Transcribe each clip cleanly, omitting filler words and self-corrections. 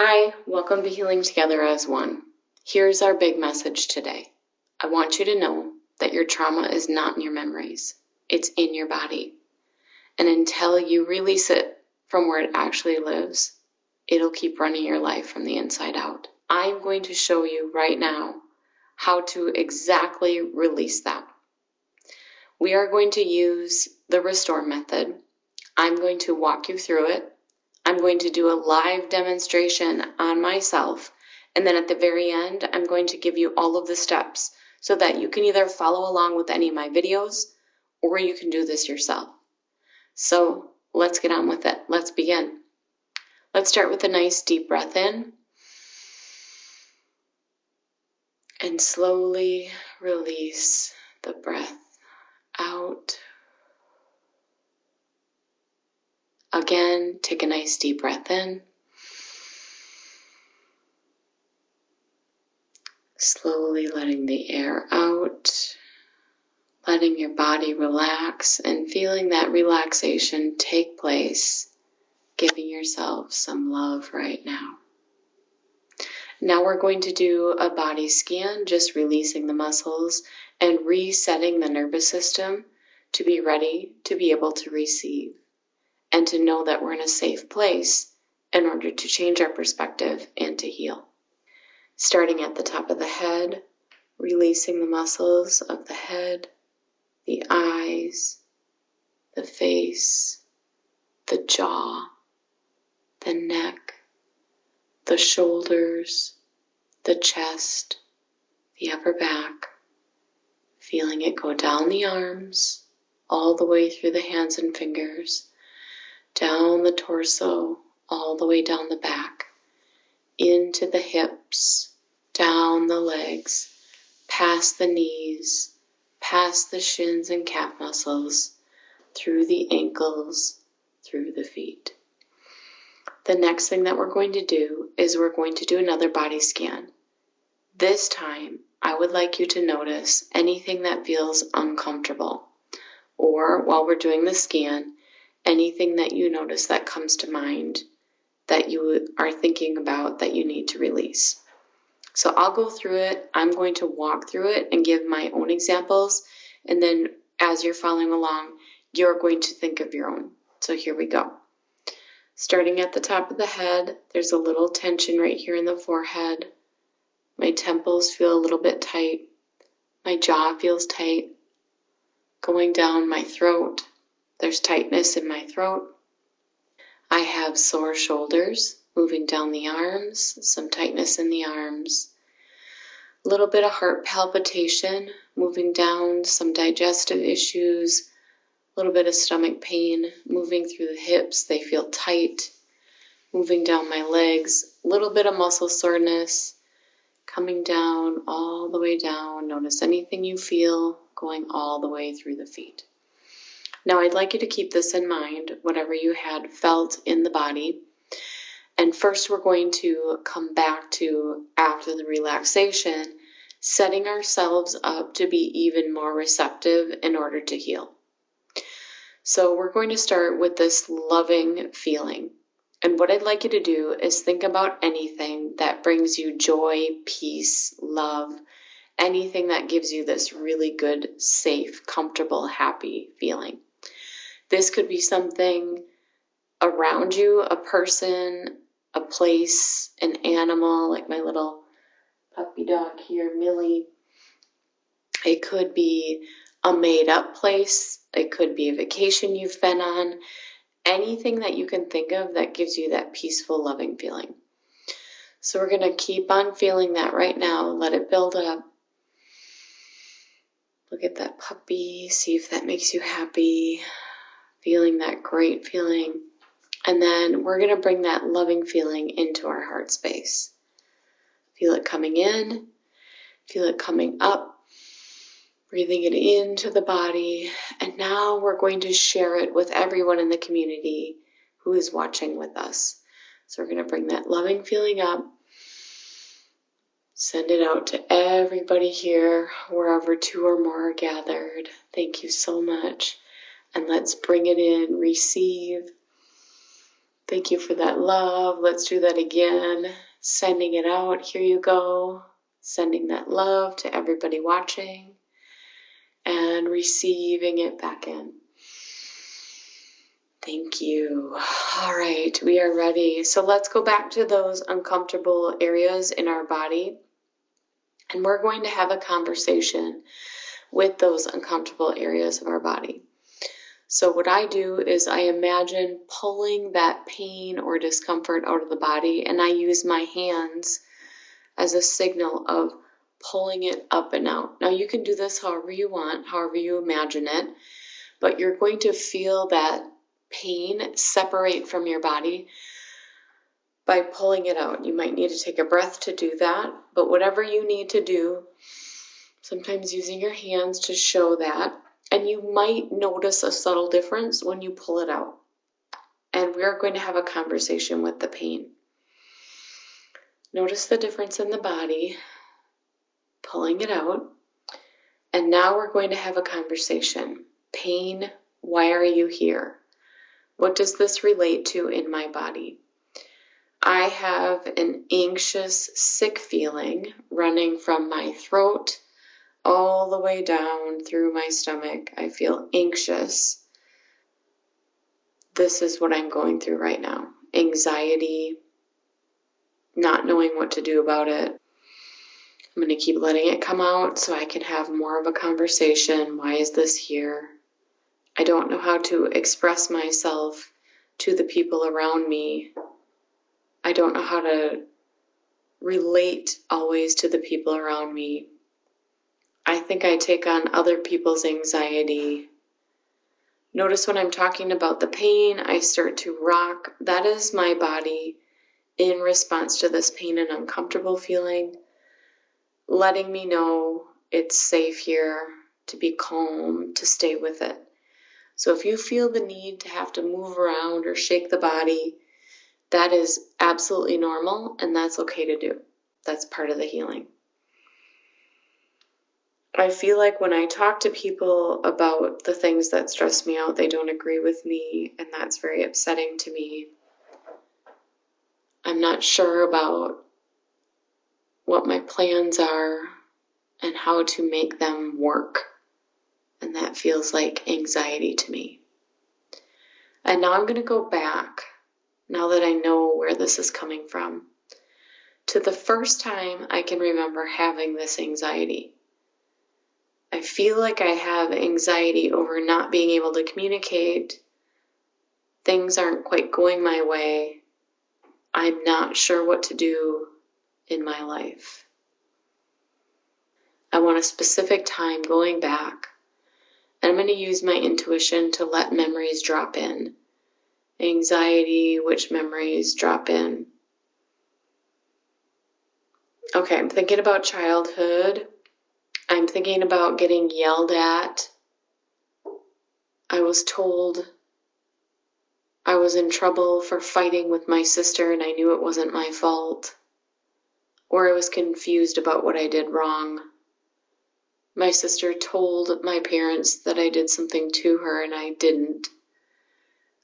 Hi, welcome to Healing Together as One. Here's our big message today. I want you to know that your trauma is not in your memories. It's in your body. And until you release it from where it actually lives, it'll keep running your life from the inside out. I'm going to show you right now how to exactly release that. We are going to use the restore method. I'm going to walk you through it. I'm going to do a live demonstration on myself, and then at the very end, I'm going to give you all of the steps so that you can either follow along with any of my videos or you can do this yourself. So let's get on with it. Let's begin. Let's start with a nice deep breath in and slowly release the breath out. Again, take a nice deep breath in. Slowly letting the air out, letting your body relax and feeling that relaxation take place, giving yourself some love right now. Now we're going to do a body scan, just releasing the muscles and resetting the nervous system to be ready to be able to receive and to know that we're in a safe place in order to change our perspective and to heal. Starting at the top of the head, releasing the muscles of the head, the eyes, the face, the jaw, the neck, the shoulders, the chest, the upper back, feeling it go down the arms, all the way through the hands and fingers, down the torso, all the way down the back, into the hips, down the legs, past the knees, past the shins and calf muscles, through the ankles, through the feet. The next thing that we're going to do is we're going to do another body scan. This time, I would like you to notice anything that feels uncomfortable, or while we're doing the scan, anything that you notice that comes to mind that you are thinking about that you need to release. So I'll go through it. I'm going to walk through it and give my own examples. And then as you're following along, you're going to think of your own. So here we go. Starting at the top of the head, there's a little tension right here in the forehead. My temples feel a little bit tight. My jaw feels tight. Going down my throat, there's tightness in my throat. I have sore shoulders, moving down the arms, some tightness in the arms. A little bit of heart palpitation, moving down, some digestive issues, a little bit of stomach pain, moving through the hips, they feel tight. Moving down my legs, a little bit of muscle soreness, coming down, all the way down. Notice anything you feel going all the way through the feet. Now I'd like you to keep this in mind, whatever you had felt in the body. And first we're going to come back to, after the relaxation, setting ourselves up to be even more receptive in order to heal. So we're going to start with this loving feeling. And what I'd like you to do is think about anything that brings you joy, peace, love, anything that gives you this really good, safe, comfortable, happy feeling. This could be something around you, a person, a place, an animal, like my little puppy dog here, Millie. It could be a made-up place. It could be a vacation you've been on. Anything that you can think of that gives you that peaceful, loving feeling. So we're going to keep on feeling that right now. Let it build up. Look at that puppy. See if that makes you happy. Feeling that great feeling. And then we're going to bring that loving feeling into our heart space. Feel it coming in. Feel it coming up. Breathing it into the body. And now we're going to share it with everyone in the community who is watching with us. So we're going to bring that loving feeling up. Send it out to everybody here, wherever two or more are gathered. Thank you so much. And let's bring it in. Receive Thank you for that love. Let's do that again. Sending it out. Here you go. Sending that love to everybody watching and receiving it back in. Thank you. All right, we are ready. So let's go back to those uncomfortable areas in our body. And we're going to have a conversation with those uncomfortable areas of our body. So what I do is I imagine pulling that pain or discomfort out of the body, and I use my hands as a signal of pulling it up and out. Now you can do this however you want, however you imagine it, but you're going to feel that pain separate from your body by pulling it out. You might need to take a breath to do that, but whatever you need to do, sometimes using your hands to show that. And you might notice a subtle difference when you pull it out. And we're going to have a conversation with the pain. Notice the difference in the body, pulling it out. And now we're going to have a conversation. Pain, why are you here? What does this relate to in my body? I have an anxious, sick feeling running from my throat all the way down through my stomach. I feel anxious. This is what I'm going through right now. Anxiety, not knowing what to do about it. I'm going to keep letting it come out so I can have more of a conversation. Why is this here? I don't know how to express myself to the people around me. I don't know how to relate always to the people around me. I think I take on other people's anxiety. Notice when I'm talking about the pain, I start to rock. That is my body in response to this pain and uncomfortable feeling, letting me know it's safe here, to be calm, to stay with it. So if you feel the need to have to move around or shake the body, that is absolutely normal, and that's okay to do. That's part of the healing. I feel like when I talk to people about the things that stress me out, they don't agree with me, and that's very upsetting to me. I'm not sure about what my plans are and how to make them work, and that feels like anxiety to me. And now I'm going to go back, now that I know where this is coming from, to the first time I can remember having this anxiety. I feel like I have anxiety over not being able to communicate. Things aren't quite going my way. I'm not sure what to do in my life. I want a specific time going back. And I'm going to use my intuition to let memories drop in. Anxiety, which memories drop in? Okay, I'm thinking about childhood. I'm thinking about getting yelled at. I was told I was in trouble for fighting with my sister and I knew it wasn't my fault. Or I was confused about what I did wrong. My sister told my parents that I did something to her and I didn't.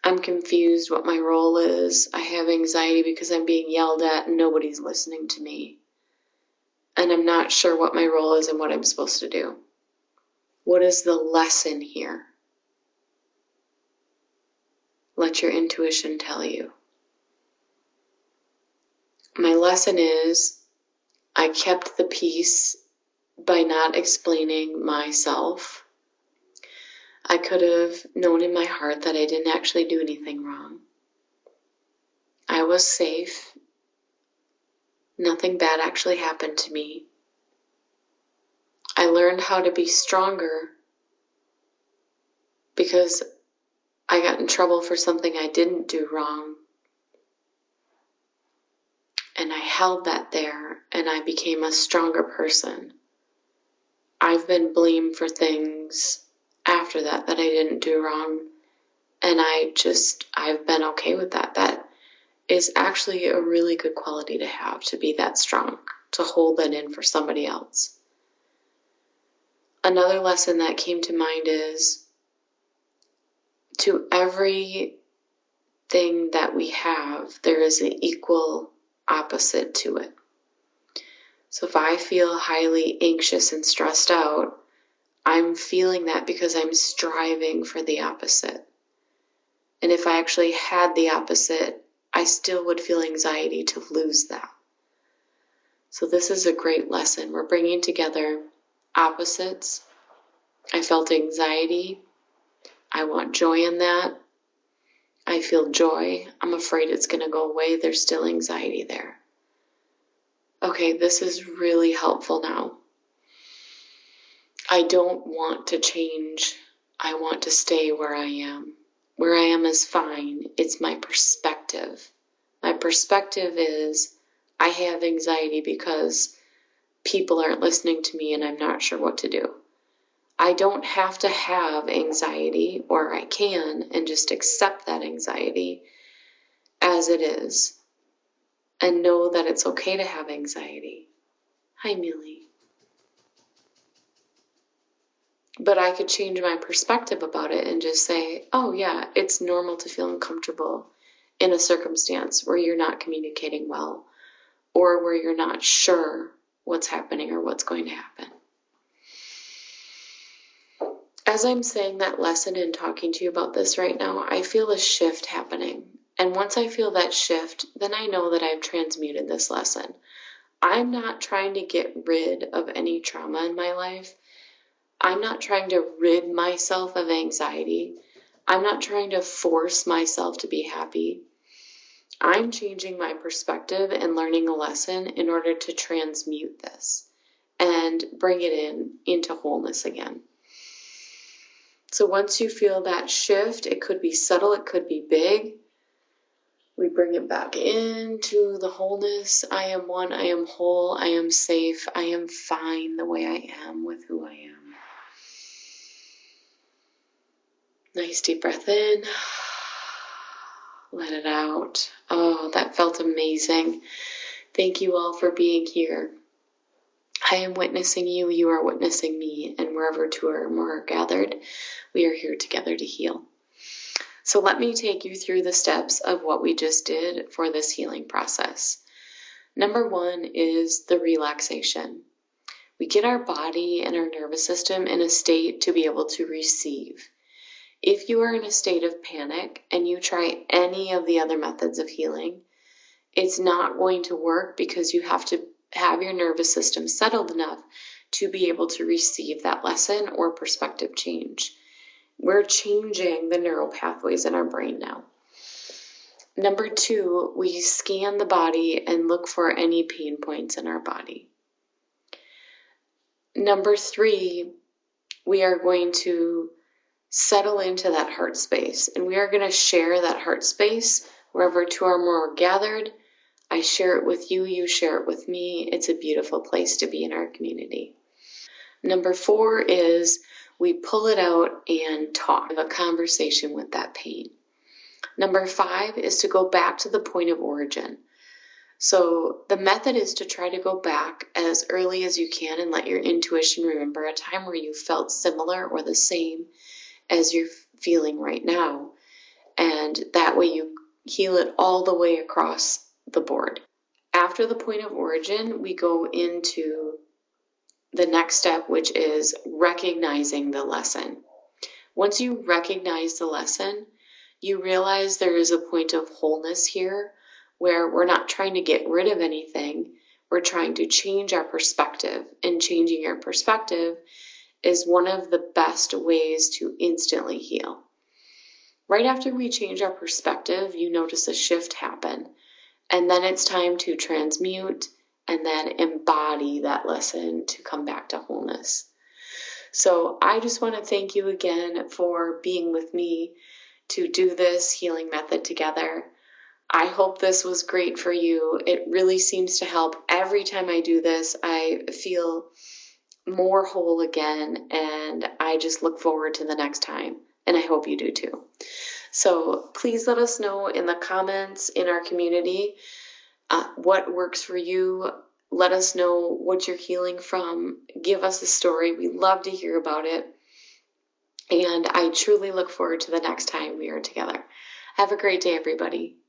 I'm confused what my role is. I have anxiety because I'm being yelled at and nobody's listening to me. And I'm not sure what my role is and what I'm supposed to do. What is the lesson here? Let your intuition tell you. My lesson is I kept the peace by not explaining myself. I could have known in my heart that I didn't actually do anything wrong. I was safe. Nothing bad actually happened to me. I learned how to be stronger because I got in trouble for something I didn't do wrong. And I held that there and I became a stronger person. I've been blamed for things after that I didn't do wrong. And I've been okay with that. That is actually a really good quality to have, to be that strong, to hold that in for somebody else. Another lesson that came to mind is to every thing that we have, there is an equal opposite to it. So if I feel highly anxious and stressed out, I'm feeling that because I'm striving for the opposite. And if I actually had the opposite, I still would feel anxiety to lose that. So this is a great lesson. We're bringing together opposites. I felt anxiety. I want joy in that. I feel joy. I'm afraid it's going to go away. There's still anxiety there. Okay, this is really helpful now. I don't want to change. I want to stay where I am. Where I am is fine. It's my perspective. My perspective is I have anxiety because people aren't listening to me and I'm not sure what to do. I don't have to have anxiety, or I can, and just accept that anxiety as it is and know that it's okay to have anxiety. Hi, Millie. But I could change my perspective about it and just say, oh yeah, it's normal to feel uncomfortable in a circumstance where you're not communicating well or where you're not sure what's happening or what's going to happen. As I'm saying that lesson and talking to you about this right now, I feel a shift happening. And once I feel that shift, then I know that I've transmuted this lesson. I'm not trying to get rid of any trauma in my life. I'm not trying to rid myself of anxiety. I'm not trying to force myself to be happy. I'm changing my perspective and learning a lesson in order to transmute this and bring it into wholeness again. So once you feel that shift, it could be subtle, it could be big. We bring it back into the wholeness. I am one, I am whole, I am safe, I am fine the way I am with who I am. Nice deep breath in. Let it out. Oh, that felt amazing. Thank you all for being here. I am witnessing you, you are witnessing me, and wherever two or more are gathered, we are here together to heal. So let me take you through the steps of what we just did for this healing process. Number one is the relaxation. We get our body and our nervous system in a state to be able to receive. If you are in a state of panic and you try any of the other methods of healing, it's not going to work because you have to have your nervous system settled enough to be able to receive that lesson or perspective change. We're changing the neural pathways in our brain now. Number two, we scan the body and look for any pain points in our body. Number three, we are going to settle into that heart space, and we are going to share that heart space wherever two or more are gathered. I share it with you, you share it with me. It's a beautiful place to be in our community. Number four is we pull it out and talk, have a conversation with that pain. Number five is to go back to the point of origin. So the method is to try to go back as early as you can and let your intuition remember a time where you felt similar or the same as you're feeling right now. And that way you heal it all the way across the board. After the point of origin, we go into the next step, which is recognizing the lesson. Once you recognize the lesson, you realize there is a point of wholeness here where we're not trying to get rid of anything. We're trying to change our perspective, and changing your perspective is one of the best ways to instantly heal. Right after we change our perspective, you notice a shift happen, and then it's time to transmute and then embody that lesson to come back to wholeness. So I just want to thank you again for being with me to do this healing method together. I hope this was great for you. It really seems to help. Every time I do this, I feel more whole again, and I just look forward to the next time, and I hope you do too. So please let us know in the comments in our community what works for you. Let us know what you're healing from. Give us a story. We love to hear about it. And I truly look forward to the next time we are together. Have a great day, everybody.